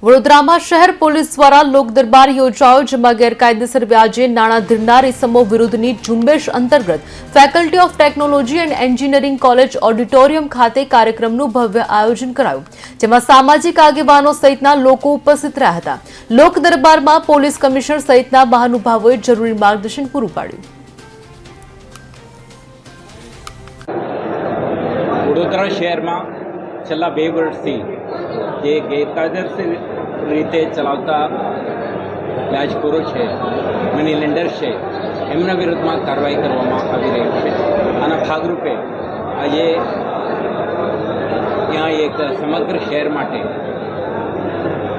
વડોદરામાં શહેર પોલીસ દ્વારા લોક દરબાર યોજાયો, જેમાં ગેરકાયદેસર વ્યાજે નાણાં ધીરનાર ઇસમો વિરુદ્ધની ઝુંબેશ અંતર્ગત faculty of technology and engineering college auditorium ખાતે કાર્યક્રમનું ભવ્ય આયોજન કરાયું, જેમાં સામાજિક આગેવાનો સહિતના લોકો ઉપસ્થિત રહ્યા હતા. લોક દરબારમાં પોલીસ કમિશનર સહિતના મહાનુભાવોએ જરૂરી માર્ગદર્શન પૂરું પાડ્યું. વડોદરા શહેરમાં છેલ્લા 2 વર્ષથી જે ગેરકાયદેસર રીતે ચલાવતા વ્યાજખોરો છે, મની લેન્ડર છે, એમના વિરુદ્ધમાં કાર્યવાહી કરવામાં આવી રહી છે. આના ભાગરૂપે આજે ત્યાં એક સમગ્ર શહેર માટે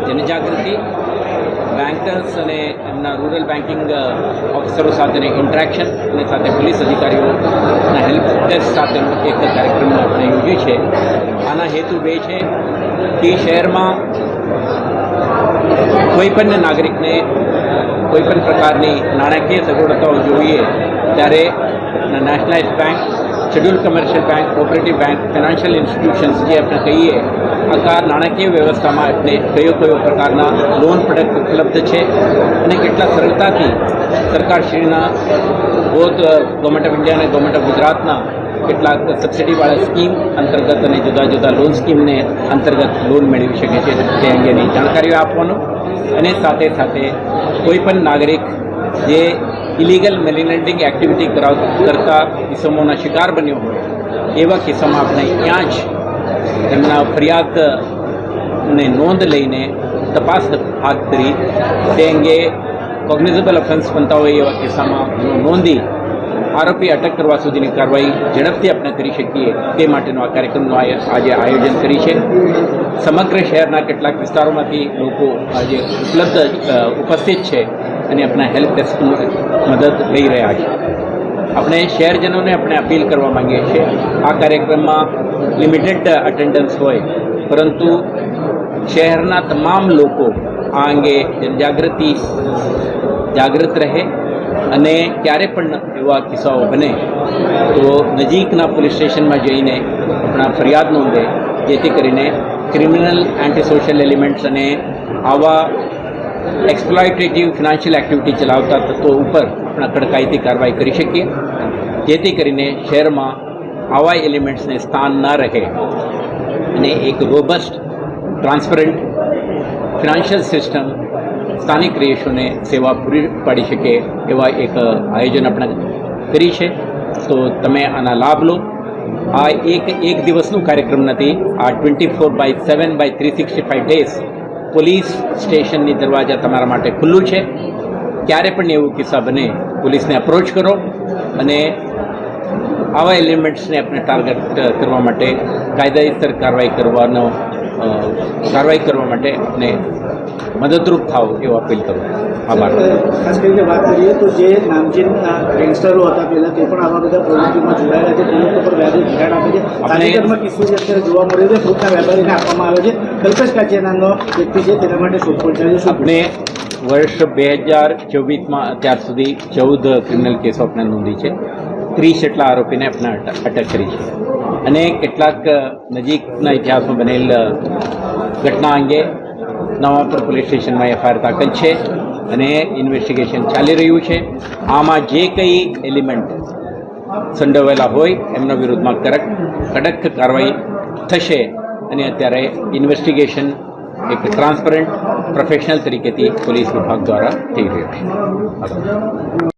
જનજાગૃતિ, બેન્કર્સ અને એમના રૂરલ બેન્કિંગ ઓફિસરો સાથેની ઇન્ટરેક્શન અને સાથે પોલીસ અધિકારીઓના હેલ્પ ડેસ્ક સાથેનો એક કાર્યક્રમ આપણે યોજ્યો છે. આના હેતુ 2 છે કે શહેરમાં કોઈપણ નાગરિકને કોઈપણ પ્રકારની નાણાકીય સગવડતાઓ જોઈએ ત્યારે nationalise bank, schedule commercial bank, cooperative bank, financial institutions જે આપણે કહીએ, આ નાણાકીય વ્યવસ્થામાં આપણે કયો પ્રકારના લોન પ્રોડક્ટ ઉપલબ્ધ છે અને કેટલા સરળતાથી સરકારશ્રીના બોથ ગવર્મેન્ટ ઓફ ઇન્ડિયા અને ગવર્મેન્ટ ઓફ ગુજરાતના કેટલાક સબસિડીવાળા સ્કીમ અંતર્ગત અને જુદા જુદા લોન સ્કીમને અંતર્ગત લોન મેળવી શકે છે તે અંગેની જાણકારીઓ આપવાનું અને સાથે સાથે કોઈપણ નાગરિક જે ઇલીગલ મની લેન્ડિંગ એક્ટિવિટી કરતા કિસ્સાઓના શિકાર બન્યો હોય એવા કિસ્સામાં આપણે ત્યાં જ એમના ફરિયાદને નોંધ લઈને તપાસ હાથ ધરી તે અંગે કોગ્નિઝેબલ ઓફેન્સ બનતા હોય એવા કિસ્સામાં નોંધી આરોપી અટક કરવા સુધીની કાર્યવાહી ઝડપથી આપણે કરી શકીએ તે માટેનો આ કાર્યક્રમનું આજે આયોજન કરી છે. સમગ્ર શહેરના કેટલાક વિસ્તારોમાંથી લોકો આજે ઉપસ્થિત છે અને આપણા હેલ્પ ડેસ્કની મદદ લઈ રહ્યા છે. આપણે શહેરજનોને આપણે અપીલ કરવા માંગીએ છીએ, આ કાર્યક્રમમાં લિમિટેડ અટેન્ડન્સ હોય, પરંતુ શહેરના તમામ લોકો આ અંગે જાગૃત રહે અને ક્યારે પણ એવા કિસ્સાઓ બને તો નજીકના પોલીસ સ્ટેશનમાં જઈને આપણા ફરિયાદ નોંધે, જેથી કરીને ક્રિમિનલ એન્ટી સોશિયલ એલિમેન્ટ્સ અને આવા એક્સપ્લોઇટેટિવ ફિનાન્શિયલ એક્ટિવિટી ચલાવતા તત્વો ઉપર આપણા કડકાઈથી કાર્યવાહી કરી શકીએ, જેથી કરીને શહેરમાં આવા એલિમેન્ટ્સને સ્થાન ન રહે અને એક રોબસ્ટ, ટ્રાન્સપરન્ટ ફિનાન્શિયલ સિસ્ટમ સ્થાનિક રહીશોને સેવા પૂરી પાડી શકે એવા એક આયોજન આપણે કરી છે. તો તમે આના લાભ લો. આ એક દિવસનું કાર્યક્રમ નથી, આ 24/7/365 ડેઝ પોલીસ સ્ટેશનની દરવાજા તમારા માટે ખુલ્લું છે. ક્યારે પણ એવું કિસ્સા બને પોલીસને અપ્રોચ કરો અને આવા એલિમેન્ટ્સને આપણે ટાર્ગેટ કરવા માટે કાયદેસર કાર્યવાહી કરવા માટે આપણે મદદરૂપ થાવ એવો અપીલ કરું. આભાર. ખાસ કરીને વાત કરીએ તો જે નામચીન ગેંગસ્ટરો હતા પહેલાં તે પણ આવા બધા પ્રવૃત્તિમાં જોડાયેલા છે, તે લોકો પર વ્યાજે ધિરાણ આપે છે. તાજેતરમાં કિસ્સો જે અત્યારે જોવા મળ્યો છે, ફ્રૂટના વેપારીને આપવામાં આવે છે. કલ્પેશ કાચિયા નામનો વ્યક્તિ છે, તેના માટે શોધખોળ ચાલે છે. આપણે વર્ષ 2024માં અત્યાર સુધી 14 ક્રિમિનલ કેસો આપણે નોંધી છે, 30 જેટલા આરોપીને આપણે અટક કરી છે અને કેટલાક નજીકના ઇતિહાસમાં બનેલ ઘટના અંગે નવાપુર પોલીસ સ્ટેશનમાં FIR દાખલ છે અને ઇન્વેસ્ટિગેશન ચાલી રહ્યું છે. આમાં જે કંઈ એલિમેન્ટ સંડોવાયેલા હોય એમના વિરુદ્ધમાં કડક કાર્યવાહી થશે અને અત્યારે ઇન્વેસ્ટિગેશન એક ટ્રાન્સપરન્ટ પ્રોફેશનલ તરીકેથી પોલીસ વિભાગ દ્વારા થઈ રહ્યું છે.